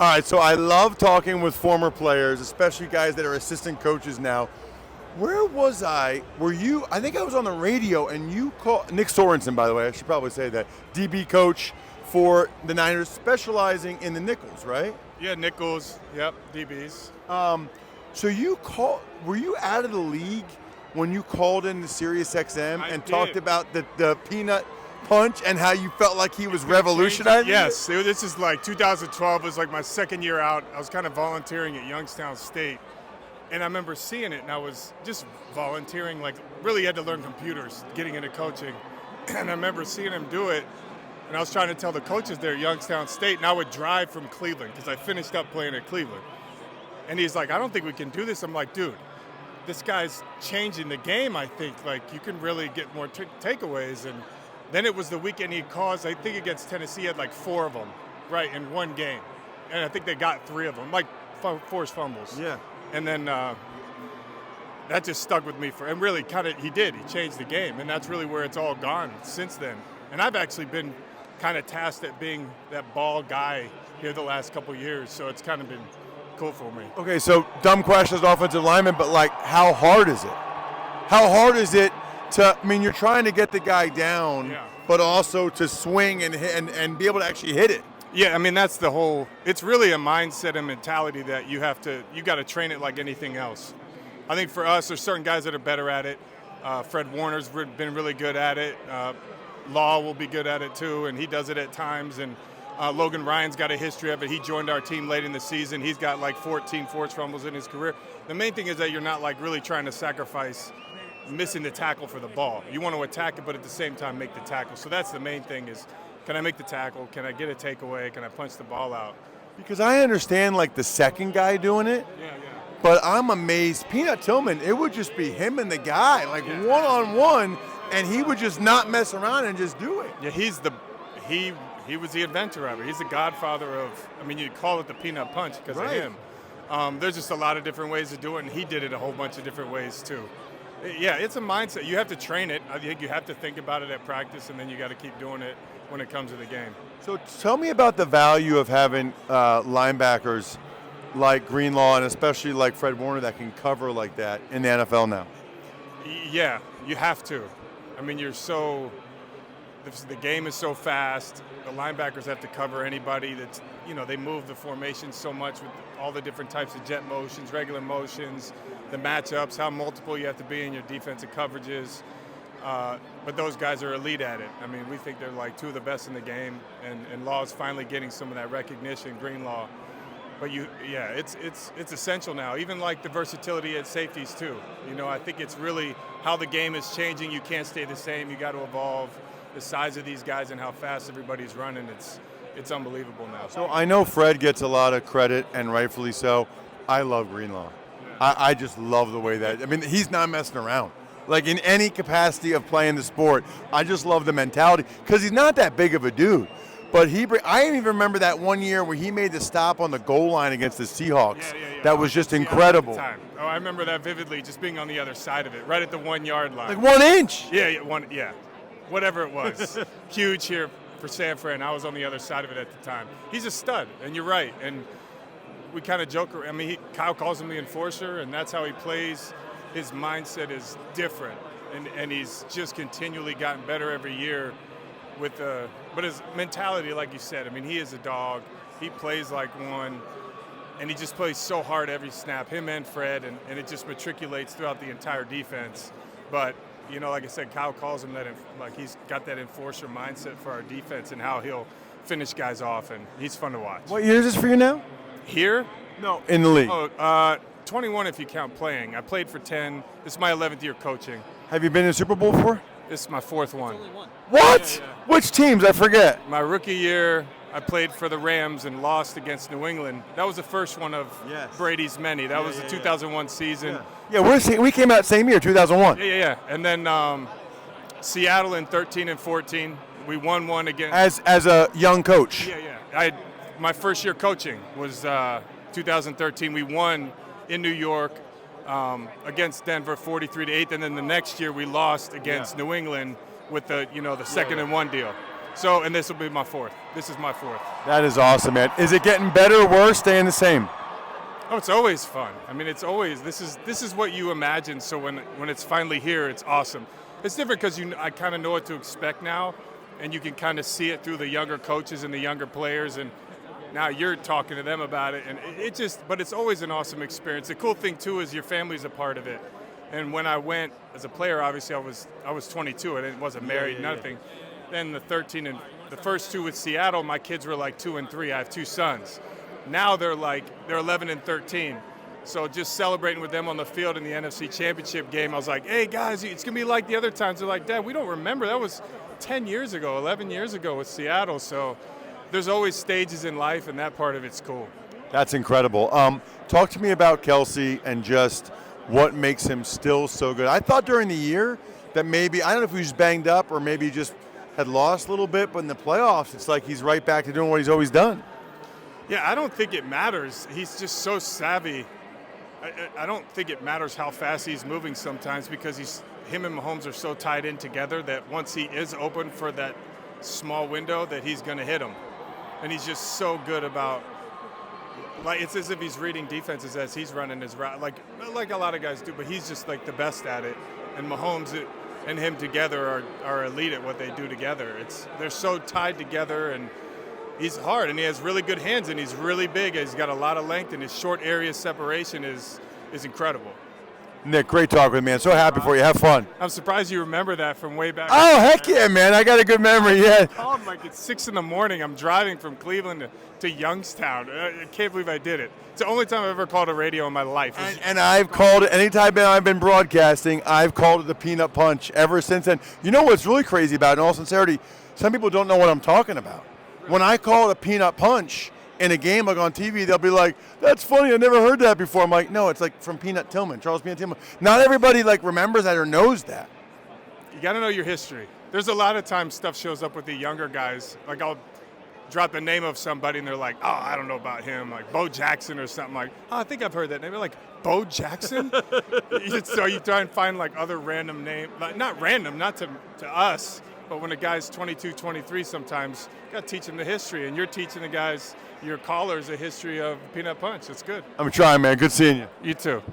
All right, so I love talking with former players, especially guys that are assistant coaches now. Where was I? Were you? I think I was on the radio, and you called Nick Sorensen, by the way. I should probably say that DB coach for the Niners, specializing in the nickels, right? Yeah, nickels. Yep, DBs. So you were you out of the league when you called in the Sirius XM and talked about the peanut punch and how you felt like he was revolutionizing? Yes, this is like 2012. It was like my second year out. I was kind of volunteering at Youngstown State. And I remember seeing it, and I was just volunteering, like really had to learn computers, getting into coaching. And I remember seeing him do it, and I was trying to tell the coaches there at Youngstown State, and I would drive from Cleveland because I finished up playing at Cleveland. And he's like, I don't think we can do this. I'm like, dude, this guy's changing the game, I think. Like, you can really get more takeaways. And then it was the weekend he caused, I think against Tennessee, he had like 4 of them, right, in one game. And I think they got 3 of them, like forced fumbles. Yeah. And then that just stuck with me and really he changed the game. And that's really where it's all gone since then. And I've actually been kind of tasked at being that ball guy here the last couple years. So it's kind of been cool for me. Okay, so dumb question as an offensive lineman, but like, how hard is it? How hard is it you're trying to get the guy down, but also to swing and hit and be able to actually hit it. Yeah, I mean, that's it's really a mindset and mentality that you got to train it like anything else. I think for us, there's certain guys that are better at it. Fred Warner's been really good at it. Law will be good at it too, and he does it at times. And Logan Ryan's got a history of it. He joined our team late in the season. He's got like 14 forced fumbles in his career. The main thing is that you're not like really trying to sacrifice missing the tackle for the ball. You want to attack it, but at the same time make the tackle. So that's the main thing is, can I make the tackle? Can I get a takeaway? Can I punch the ball out? Because I understand like the second guy doing it. Yeah. But I'm amazed. Peanut Tillman, it would just be him and the guy, like one-on-one, and he would just not mess around and just do it. Yeah, he was the inventor of it. He's the godfather of, you call it the peanut punch because of him. There's just a lot of different ways to do it, and he did it a whole bunch of different ways too. Yeah, it's a mindset. You have to train it. I think you have to think about it at practice, and then you got to keep doing it when it comes to the game. So tell me about the value of having linebackers like Greenlaw and especially like Fred Warner that can cover like that in the NFL now. Yeah, you have to. The game is so fast. The linebackers have to cover anybody that's, they move the formation so much with all the different types of jet motions, regular motions, the matchups, how multiple you have to be in your defensive coverages. But those guys are elite at it. We think they're like 2 of the best in the game, and Law's finally getting some of that recognition, Greenlaw. But it's essential now. Even like the versatility at safeties too. I think it's really how the game is changing. You can't stay the same. You got to evolve. The size of these guys and how fast everybody's running, it's unbelievable now. So I know Fred gets a lot of credit, and rightfully so. I love Greenlaw. I just love the way that, he's not messing around. Like in any capacity of playing the sport, I just love the mentality because he's not that big of a dude. But I even remember that one year where he made the stop on the goal line against the Seahawks. Yeah. That was just incredible. Oh, I remember that vividly, just being on the other side of it, right at the 1 yard line. Like 1 inch. Yeah. Whatever it was. Huge here for San Fran. I was on the other side of it at the time. He's a stud, and you're right. And we kind of joke. Kyle calls him the enforcer, and that's how he plays. His mindset is different, and he's just continually gotten better every year. But his mentality, like you said, he is a dog. He plays like one, and he just plays so hard every snap, him and Fred, and it just matriculates throughout the entire defense. But like I said, Kyle calls him that, like he's got that enforcer mindset for our defense and how he'll finish guys off, and he's fun to watch. What year is this for you now? Here? No, in the league. 21 if you count playing. I played for 10. This is my 11th year coaching. Have you been in the Super Bowl before? This is my 4th one. Only one. What? Yeah. Which teams? I forget. My rookie year, I played for the Rams and lost against New England. That was the first one of Brady's many. That was the 2001 season. Yeah, we came out same year, 2001. Yeah. And then Seattle in 13 and 14. We won one against. As a young coach. Yeah. My first year coaching was 2013. We won in New York against Denver 43-8, and then the next year we lost against New England with the 2nd and 1 deal. So, and this will be my fourth. This is my fourth. That is awesome, man. Is it getting better or worse, staying the same? Oh, it's always fun. I mean, it's always, this is what you imagine. So when it's finally here, it's awesome. It's different because I kind of know what to expect now, and you can kind of see it through the younger coaches and the younger players, and now you're talking to them about it, and but it's always an awesome experience. The cool thing too is your family's a part of it. And when I went as a player, obviously I was 22 and I wasn't married, nothing. Then the 13 and the first two with Seattle, my kids were like 2 and 3. I have 2 sons. Now they're 11 and 13. So just celebrating with them on the field in the NFC Championship game, I was like, hey guys, it's gonna be like the other times. They're like, Dad, we don't remember. That was 10 years ago, 11 years ago with Seattle. So there's always stages in life, and that part of it's cool. That's incredible. Talk to me about Kelce and just what makes him still so good. I thought during the year that maybe, I don't know if he was banged up or maybe just had lost a little bit, but in the playoffs, it's like he's right back to doing what he's always done. Yeah, I don't think it matters. He's just so savvy. I don't think it matters how fast he's moving sometimes, because him and Mahomes are so tied in together that once he is open for that small window, that he's going to hit him. And he's just so good about, like, it's as if he's reading defenses as he's running his route, like a lot of guys do, but he's just like the best at it. And Mahomes and him together are elite at what they do together. They're so tied together, and he's hard, and he has really good hands, and he's really big. He's got a lot of length, and his short area separation is incredible. Nick, great talking with you, man. So happy for you. Have fun. I'm surprised you remember that from way back. Oh, heck yeah, man. I got a good memory, yeah. I called like at 6 in the morning. I'm driving from Cleveland to Youngstown. I can't believe I did it. It's the only time I've ever called a radio in my life. And I've called it, anytime I've been broadcasting, I've called it the peanut punch ever since then. You know what's really crazy about it, in all sincerity, some people don't know what I'm talking about. When I call it a peanut punch in a game, like on TV, they'll be like, that's funny, I never heard that before. I'm like, no, it's like from Peanut Tillman, Charles Peanut Tillman. Not everybody like remembers that or knows that. You got to know your history. There's a lot of times stuff shows up with the younger guys. Like I'll drop the name of somebody and they're like, oh, I don't know about him, like Bo Jackson or something. Like, oh, I think I've heard that name. They're like, Bo Jackson? So you try and find like other random name, like not random, not to us, but when a guy's 22, 23 sometimes, you got to teach him the history, and you're teaching the guys, your callers, a history of Peanut Punch. It's good. I'm trying, man. Good seeing you. You too.